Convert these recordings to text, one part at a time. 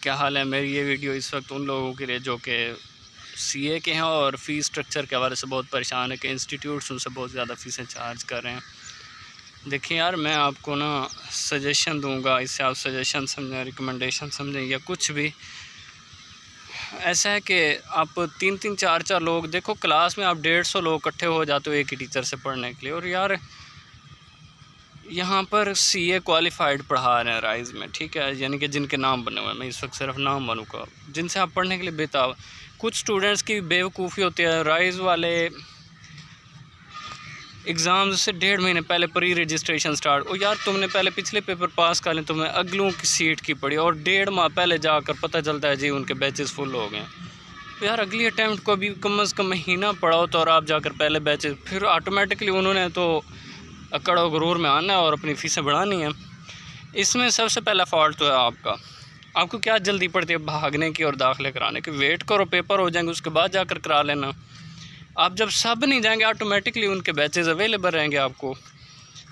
क्या हाल है। मेरी ये वीडियो इस वक्त उन लोगों के लिए जो कि सीए के हैं और फ़ीस स्ट्रक्चर के हवाले से बहुत परेशान है कि इंस्टीट्यूट्स उनसे बहुत ज़्यादा फ़ीसें चार्ज कर रहे हैं। देखिए यार, मैं आपको ना सजेशन दूंगा, इससे आप सजेशन समझें, रिकमेंडेशन समझें या कुछ भी। ऐसा है कि आप 3-3 4-4 लोग देखो, क्लास में आप 150 लोग इकट्ठे हो जाते हो एक ही टीचर से पढ़ने के लिए। और यार यहाँ पर सीए क्वालिफाइड पढ़ा रहे हैं राइज़ में, ठीक है, यानी कि जिनके नाम बने हुए हैं। मैं इस वक्त सिर्फ नाम बनूँगा जिनसे आप पढ़ने के लिए बेताब। कुछ स्टूडेंट्स की बेवकूफ़ी होती है, राइज़ वाले एग्ज़ाम से 1.5 महीने पहले प्री रजिस्ट्रेशन स्टार्ट। और यार तुमने पहले पिछले पेपर पास कर लें, तुम्हें अगलों की सीट की पड़ी और 1.5 माह पहले जाकर पता चलता है जी उनके बैचेस फुल हो गए। तो यार अगली अटैम्प्ट को अभी कम अज़ कम महीना पढ़ाओ तो, और आप जाकर पहले बैचेस, फिर ऑटोमेटिकली उन्होंने तो अकड़ और गुरूर में आना है और अपनी फ़ीसें बढ़ानी है। इसमें सबसे पहला फॉल्ट तो है आपको क्या जल्दी पड़ती है भागने की और दाखिले कराने की। वेट करो, पेपर हो जाएंगे उसके बाद जाकर करा लेना। आप जब सब नहीं जाएंगे ऑटोमेटिकली उनके बैचेस अवेलेबल रहेंगे आपको।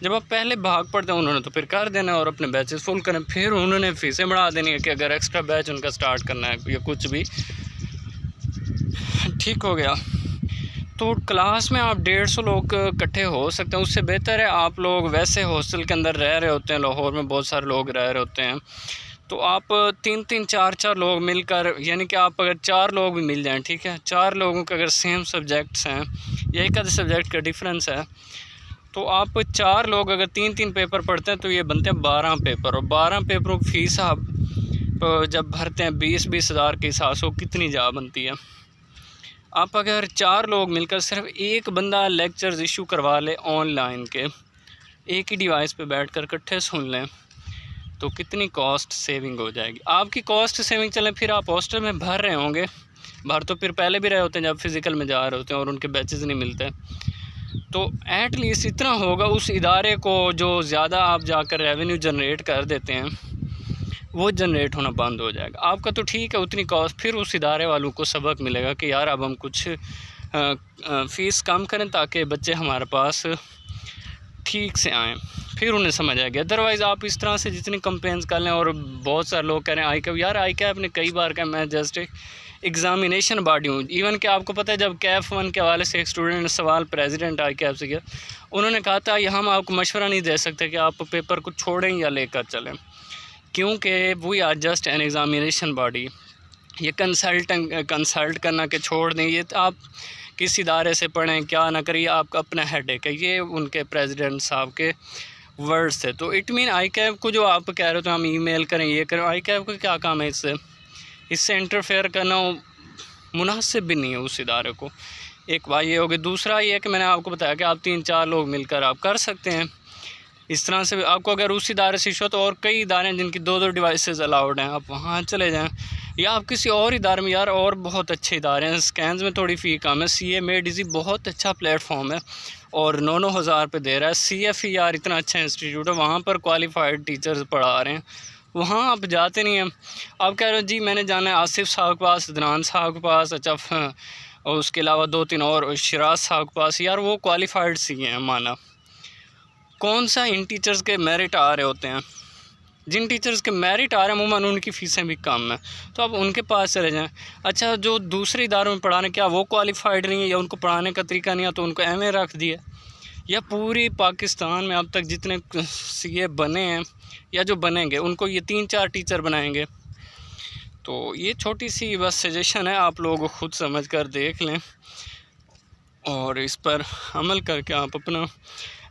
जब आप पहले भाग पड़ते हैं उन्होंने तो फिर कर देना और अपने बैचेस फुल करें, फिर उन्होंने फ़ीसें बढ़ा देनी है कि अगर एक्स्ट्रा बैच उनका स्टार्ट करना है या कुछ भी। ठीक हो गया। तो क्लास में आप 150 लोग इकट्ठे हो सकते हैं, उससे बेहतर है आप लोग वैसे हॉस्टल के अंदर रह रहे होते हैं, लाहौर में बहुत सारे लोग रह रहे होते हैं, तो आप 3-3 4-4 लोग मिलकर, यानी कि आप अगर 4 लोग भी मिल जाएं, ठीक है, 4 लोगों के अगर सेम सब्जेक्ट्स हैं या एक आधे सब्जेक्ट का डिफरेंस है, तो आप 4 लोग अगर 3-3 पेपर पढ़ते हैं तो ये बनते हैं 12 पेपर। और 12 पेपरों की फ़ीस आप जब भरते हैं 20-20 हज़ार के हिसाब से कितनी जा बनती है। आप अगर 4 लोग मिलकर सिर्फ एक बंदा लेक्चर्स इशू करवा ले ऑनलाइन के, एक ही डिवाइस पे बैठकर इकट्ठे सुन लें, तो कितनी कॉस्ट सेविंग हो जाएगी। आपकी कॉस्ट सेविंग चलें, फिर आप हॉस्टल में भर रहे होंगे, भर तो फिर पहले भी रहे होते हैं जब फिज़िकल में जा रहे होते हैं और उनके बैचेस नहीं मिलते। तो एट लीस्ट इतना होगा उस इदारे को, जो ज़्यादा आप जाकर रेवेन्यू जनरेट कर देते हैं वो जनरेट होना बंद हो जाएगा। आपका तो ठीक है उतनी कॉस्ट, फिर उस इदारे वालों को सबक मिलेगा कि यार अब हम कुछ फ़ीस कम करें ताकि बच्चे हमारे पास ठीक से आएँ, फिर उन्हें समझ आएगी। अदरवाइज़ आप इस तरह से जितनी कंपेन्स कर लें, और बहुत सारे लोग कह रहे हैं आई कैप, यार आई कैप ने कई बार कहा मैं जस्ट एग्ज़ामिनेशन बॉडी हूँ। इवन कि आपको पता है जब कैफ 1 के हवाले से एक स्टूडेंट ने सवाल प्रेसिडेंट आई कैप से किया, उन्होंने कहा था हम आपको मशवरा नहीं दे सकते कि आप पेपर को छोड़ें या लेकर चलें, क्योंकि we are just an examination body. ये कंसल्ट करना के छोड़ दें, ये तो आप किस इदारे से पढ़ें क्या ना करिए, आपका अपना हेडेक है। ये उनके प्रेसिडेंट साहब के वर्ड्स थे। तो इट मीन आई कैप को जो आप कह रहे हो तो हम ईमेल करें ये करें, आई कैप को क्या काम है इससे इंटरफेयर करना मुनासिब भी नहीं है उस इदारे को। एक बात ये होगी। दूसरा ये है कि मैंने आपको बताया कि आप 3-4 लोग मिलकर आप कर सकते हैं इस तरह से। आपको अगर उस इदारे से इशू हो तो और कई इदारे हैं जिनकी 2-2 डिवाइसेस अलाउड हैं, आप वहाँ चले जाएं, या आप किसी और इदारे में, यार और बहुत अच्छे इदारे हैं। स्कैन्स में थोड़ी फ़ी कम है, सीए मेड इजी बहुत अच्छा प्लेटफॉर्म है और 9-9 हज़ार पे दे रहा है। CFE यार इतना अच्छा इंस्टीट्यूट है, वहाँ पर क्वालिफाइड टीचर्स पढ़ा रहे हैं, वहाँ आप जाते नहीं हैं। आप कह रहे हो जी मैंने जाना है आसिफ साहब के पास, अदनान साहब के पास, अच्छा और उसके अलावा 2-3 और, शिराज साहब के पास, यार वो क्वालिफाइड सीए हैं माना। कौन सा इन टीचर्स के मेरिट आ रहे होते हैं, जिन टीचर्स के मेरिट आ रहे हैं अमूमन उनकी फ़ीसें भी कम हैं, तो आप उनके पास चले जाएं। अच्छा जो दूसरे इदारों में पढ़ाने, क्या वो क्वालिफाइड नहीं है या उनको पढ़ाने का तरीका नहीं है तो उनको एमए रख दिया। या पूरी पाकिस्तान में अब तक जितने सीए बने हैं या जो बनेंगे उनको ये 3-4 टीचर बनाएंगे। तो ये छोटी सी बस सजेशन है, आप लोग खुद समझ कर देख लें और इस पर अमल करके आप अपना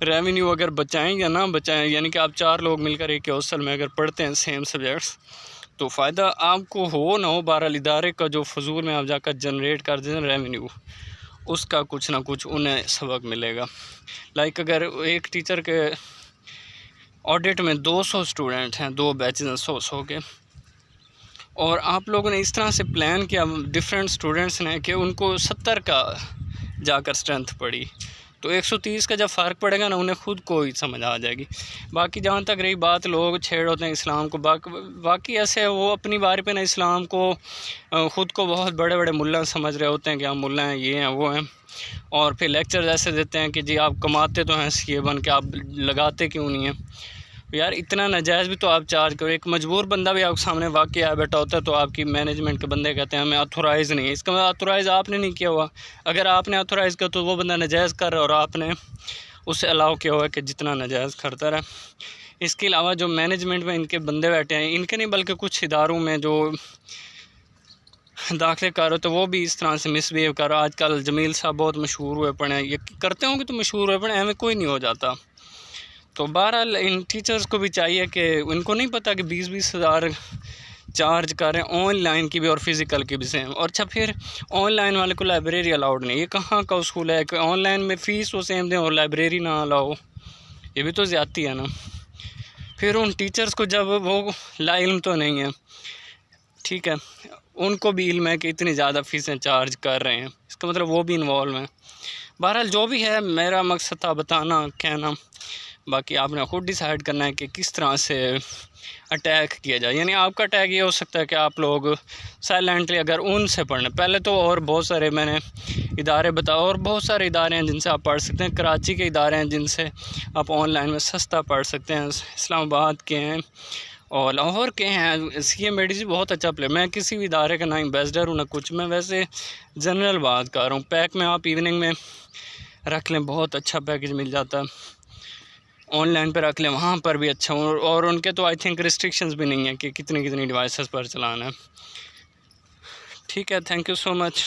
रेवेन्यू अगर बचाएं या ना बचाएं, यानी कि आप 4 लोग मिलकर एक हॉस्टल में अगर पढ़ते हैं सेम सब्जेक्ट्स, तो फ़ायदा आपको हो ना हो, बहरहाल इदारे का जो फजूल में आप जाकर जनरेट कर दें रेवेन्यू, उसका कुछ ना कुछ उन्हें सबक मिलेगा। लाइक अगर एक टीचर के ऑडिट में 200 स्टूडेंट हैं, 2 बैचेस हैं 100 के, और आप लोगों ने इस तरह से प्लान किया डिफरेंट स्टूडेंट्स ने कि उनको 70 का जाकर स्ट्रेंथ पड़ी, तो 130 का जब फ़र्क पड़ेगा ना उन्हें खुद को ही समझ आ जाएगी। बाकी जहाँ तक रही बात, लोग छेड़ होते हैं इस्लाम को, बाकी ऐसे वो अपनी बारी पे ना इस्लाम को ख़ुद को बहुत बड़े बड़े मुल्ला समझ रहे होते हैं कि हम मुल्ला हैं, ये हैं वो हैं, और फिर लेक्चर ऐसे देते हैं कि जी आप कमाते तो हैं सीए बन के, आप लगाते क्यों नहीं हैं। यार इतना नाजायज़ भी तो आप चार्ज करो। एक मजबूर बंदा भी आपके सामने वाकई आ बैठा होता है तो आपकी मैनेजमेंट के बंदे कहते हैं हमें ऑथोराइज़ नहीं है। इसका मतलब ऑथोराइज़ आपने नहीं किया हुआ। अगर आपने ऑथोराइज़ किया तो वो बंदा नाजायज़ कर रहा है और आपने उसे अलाउ किया हुआ है कि जितना नाजायज़ करता रहे। इसके अलावा जो मैनेजमेंट में इनके बंदे बैठे हैं, इनके नहीं बल्कि कुछ इदारों में जो दाखिले कर तो वो भी इस तरह से मिसबिहेव कर रहा। आजकल जमील साहब बहुत मशहूर हुए पड़े हैं, ये करते होंगे तो मशहूर हुए पड़े, हमें कोई नहीं हो जाता। तो बहरहाल इन टीचर्स को भी चाहिए कि उनको नहीं पता कि 20-20 हज़ार चार्ज कर रहे हैं ऑनलाइन की भी और फिज़िकल की भी सेम। और अच्छा फिर ऑनलाइन वाले को लाइब्रेरी अलाउड नहीं, ये कहाँ का स्कूल है कि ऑनलाइन में फ़ीस वो सेम दें और लाइब्रेरी ना अलाउ? ये भी तो ज़्यादती है ना। फिर उन टीचर्स को जब वो लाइल्म तो नहीं है, ठीक है, उनको भी इल्म है कि इतनी ज़्यादा फ़ीसें चार्ज कर रहे हैं, इसका मतलब वो भी इन्वॉल्व हैं। बहरहाल जो भी है, मेरा मकसद था बताना, कहना। बाकी आपने ख़ुद डिसाइड करना है कि किस तरह से अटैक किया जाए। यानी आपका अटैक ये हो सकता है कि आप लोग साइलेंटली अगर उनसे पढ़ने पहले तो, और बहुत सारे मैंने इदारे बताए, और बहुत सारे इदारे हैं जिनसे आप पढ़ सकते हैं। कराची के इदारे हैं जिनसे आप ऑनलाइन में सस्ता पढ़ सकते हैं, इस्लामाबाद के हैं और लाहौर के हैं। CMADC बहुत अच्छा प्ले। मैं किसी भी इदारे का ना एम्बेसडर हूँ ना कुछ, मैं वैसे जनरल बात कर रहा हूँ। पैक में आप इवनिंग में रख लें, बहुत अच्छा पैकेज मिल जाता है। ऑनलाइन पे रख लें, वहाँ पर भी अच्छा। और उनके तो आई थिंक रिस्ट्रिक्शंस भी नहीं है कि कितनी कितनी डिवाइसेस पर चलाना है। ठीक है, थैंक यू सो मच।